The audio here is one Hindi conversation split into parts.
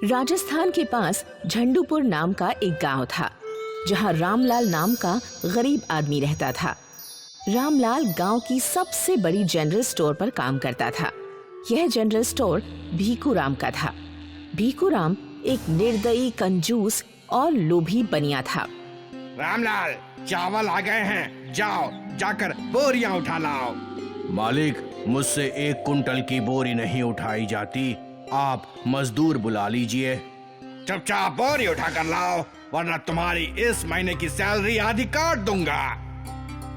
राजस्थान के पास झंडूपुर नाम का एक गांव था, जहां रामलाल नाम का गरीब आदमी रहता था। रामलाल गांव की सबसे बड़ी जनरल स्टोर पर काम करता था। यह जनरल स्टोर भीखूराम का था। भीखूराम एक निर्दयी, कंजूस और लोभी बनिया था। रामलाल, चावल आ गए हैं, जाओ जाकर बोरियां उठा लाओ। मालिक, मुझसे 1 कुंटल की बोरी नहीं उठाई जाती, आप मजदूर बुला लीजिए। चुपचाप बोरी उठा कर लाओ, वरना तुम्हारी इस महीने की सैलरी आधी काट दूंगा।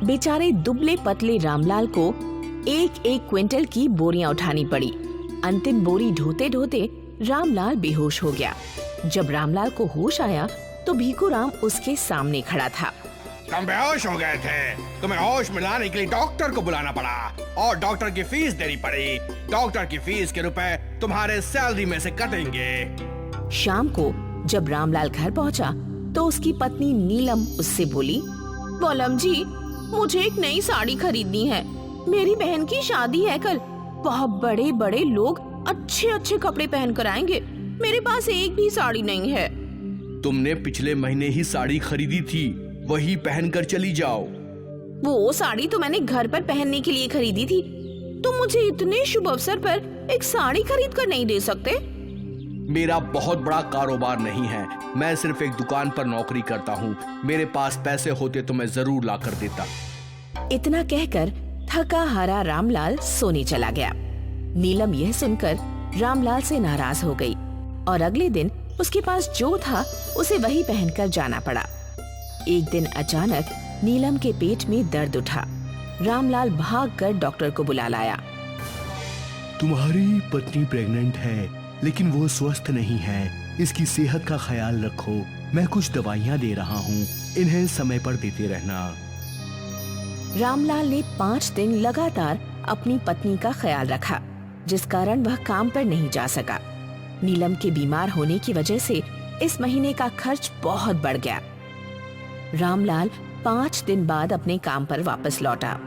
बेचारे दुबले पतले रामलाल को 1-1 क्विंटल की बोरियां उठानी पड़ी। अंतिम बोरी ढोते ढोते रामलाल बेहोश हो गया। जब रामलाल को होश आया तो भीखूराम उसके सामने खड़ा था। तुम बेहोश हो गए थे, तुम्हें होश में लाने के लिए डॉक्टर को बुलाना पड़ा और डॉक्टर की फीस देनी पड़ी। डॉक्टर की फीस के रुपए तुम्हारे सैलरी में से कटेंगे। शाम को जब रामलाल घर पहुंचा तो उसकी पत्नी नीलम उससे बोली, बोलम जी, मुझे एक नई साड़ी खरीदनी है। मेरी बहन की शादी है कल। बहुत बड़े बड़े लोग अच्छे अच्छे कपड़े पहन कर आएंगे। मेरे पास एक भी साड़ी नहीं है। तुमने पिछले महीने ही साड़ी खरीदी थी, वही पहनकर चली जाओ। वो साड़ी तो मैंने घर पर पहनने के लिए खरीदी थी। तुम मुझे इतने शुभ अवसर पर एक साड़ी खरीद कर नहीं दे सकते? मेरा बहुत बड़ा कारोबार नहीं है, मैं सिर्फ एक दुकान पर नौकरी करता हूँ। मेरे पास पैसे होते तो मैं जरूर ला कर देता। इतना कहकर थका हारा रामलाल सोने चला गया। नीलम यह सुनकर रामलाल से नाराज हो गई और अगले दिन उसके पास जो था उसे वही पहनकर जाना पड़ा। एक दिन अचानक नीलम के पेट में दर्द उठा। रामलाल भागकर डॉक्टर को बुला लाया। तुम्हारी पत्नी प्रेग्नेंट है, लेकिन वो स्वस्थ नहीं है। इसकी सेहत का ख्याल रखो। मैं कुछ दवाइयाँ दे रहा हूँ, इन्हें समय पर देते रहना। रामलाल ने 5 दिन लगातार अपनी पत्नी का ख्याल रखा, जिस कारण वह काम पर नहीं जा सका। नीलम के बीमार होने की वजह से इस महीने का खर्च बहुत बढ़ गया। रामलाल 5 दिन बाद अपने काम पर वापस लौटा।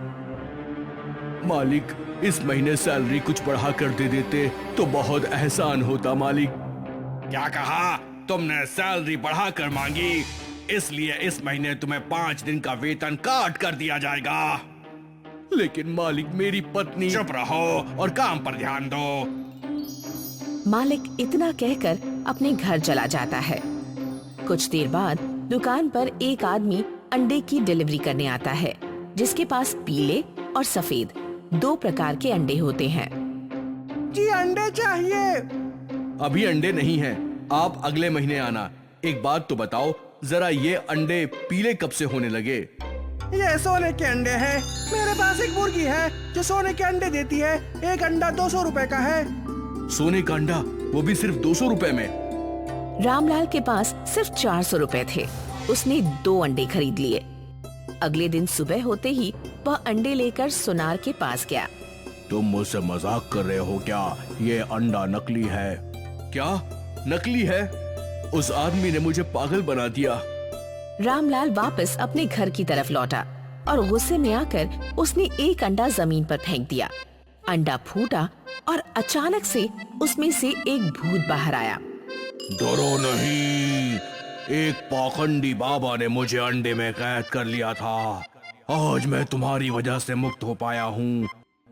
मालिक, इस महीने सैलरी कुछ बढ़ा कर दे देते तो बहुत एहसान होता। मालिक, क्या कहा? तुमने सैलरी बढ़ा कर मांगी, इसलिए इस महीने तुम्हें 5 दिन का वेतन काट कर दिया जाएगा। लेकिन मालिक, मेरी पत्नी। चुप रहो और काम पर ध्यान दो। मालिक इतना कहकर अपने घर चला जाता है। कुछ देर बाद दुकान पर एक आदमी अंडे की डिलीवरी करने आता है, जिसके पास पीले और सफेद 2 प्रकार के अंडे होते हैं। जी, अंडे चाहिए। अभी अंडे नहीं हैं, आप अगले महीने आना। एक बात तो बताओ, जरा ये अंडे पीले कब से होने लगे? ये सोने के अंडे हैं। मेरे पास एक मुर्गी है जो सोने के अंडे देती है। एक अंडा 200 रुपए का है। सोने का अंडा, वो भी सिर्फ 200 रुपए में? रामलाल के पास सिर्फ 400 रुपए थे। उसने 2 अंडे खरीद लिए। अगले दिन सुबह होते ही वह अंडे लेकर सुनार के पास गया। तुम मुझसे मजाक कर रहे हो क्या? ये अंडा नकली है। क्या नकली है? उस आदमी ने मुझे पागल बना दिया। रामलाल वापस अपने घर की तरफ लौटा और गुस्से में आकर उसने एक अंडा जमीन पर फेंक दिया। अंडा फूटा और अचानक से उसमें से एक भूत बाहर आया। डरो नहीं, एक पाखंडी बाबा ने मुझे अंडे में कैद कर लिया था। आज मैं तुम्हारी वजह से मुक्त हो पाया हूँ।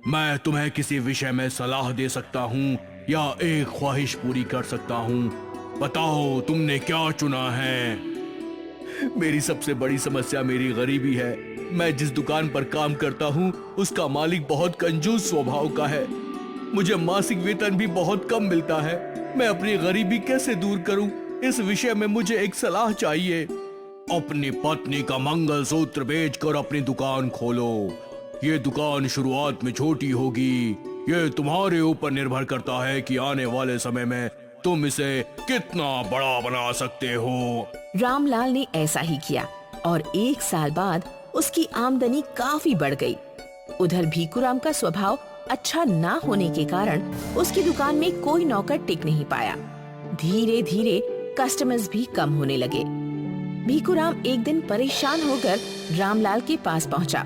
मैं तुम्हें किसी विषय में सलाह दे सकता हूँ या एक ख्वाहिश पूरी कर सकता हूँ। बताओ, तुमने क्या चुना है? मेरी सबसे बड़ी समस्या मेरी गरीबी है। मैं जिस दुकान पर काम करता हूँ उसका मालिक बहुत कंजूस स्वभाव का है। मुझे मासिक वेतन भी बहुत कम मिलता है। मैं अपनी गरीबी कैसे दूर करूं? इस विषय में मुझे एक सलाह चाहिए। अपनी पत्नी का मंगलसूत्र बेचकर अपनी दुकान खोलो। ये दुकान शुरुआत में छोटी होगी। ये तुम्हारे ऊपर निर्भर करता है कि आने वाले समय में तुम इसे कितना बड़ा बना सकते हो। रामलाल ने ऐसा ही किया और 1 साल बाद उसकी आमदनी काफी बढ़ गई। उधर भीखूराम का स्वभाव अच्छा ना होने के कारण उसकी दुकान में कोई नौकर टिक नहीं पाया। धीरे धीरे कस्टमर्स भी कम होने लगे। भीखूराम एक दिन परेशान होकर रामलाल के पास पहुंचा।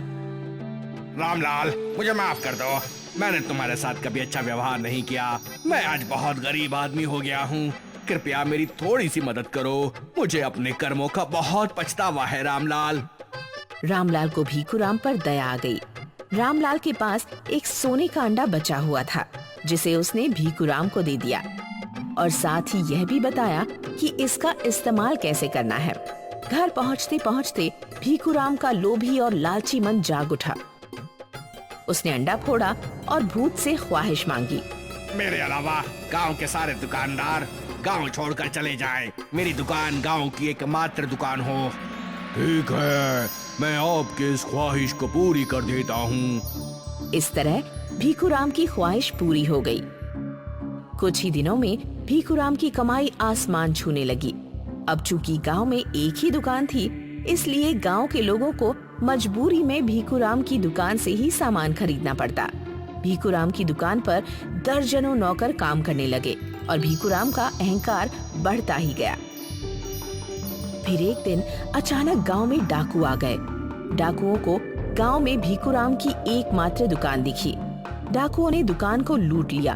रामलाल, मुझे माफ कर दो। मैंने तुम्हारे साथ कभी अच्छा व्यवहार नहीं किया। मैं आज बहुत गरीब आदमी हो गया हूँ। कृपया मेरी थोड़ी सी मदद करो। मुझे अपने कर्मों का बहुत पछतावा है रामलाल। रामलाल को भीखूराम पर दया आ गई। रामलाल के पास एक सोने का अंडा बचा हुआ था जिसे उसने भीखूराम को दे दिया और साथ ही यह भी बताया कि इसका इस्तेमाल कैसे करना है। घर पहुंचते पहुंचते भीखूराम का लोभी और लालची मन जाग उठा। उसने अंडा फोड़ा और भूत से ख्वाहिश मांगी। मेरे अलावा गांव के सारे दुकानदार गांव छोड़कर चले जाएं। मेरी दुकान गांव की एकमात्र दुकान हो। ठीक है, मैं आपके इस ख्वाहिश को पूरी कर देता हूँ। इस तरह भीखूराम की ख्वाहिश पूरी हो गई। कुछ ही दिनों में भीखूराम की कमाई आसमान छूने लगी। अब चूंकि गांव में एक ही दुकान थी, इसलिए गांव के लोगों को मजबूरी में भीखूराम की दुकान से ही सामान खरीदना पड़ता। भीखूराम की दुकान पर दर्जनों नौकर काम करने लगे और भीखूराम का अहंकार बढ़ता ही गया। फिर एक दिन अचानक गांव में डाकू आ गए। डाकुओं को गांव में भीखूराम की एकमात्र दुकान दिखी। डाकुओं ने दुकान को लूट लिया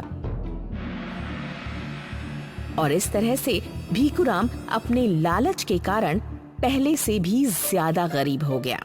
और इस तरह से भीखूराम अपने लालच के कारण पहले से भी ज्यादा गरीब हो गया।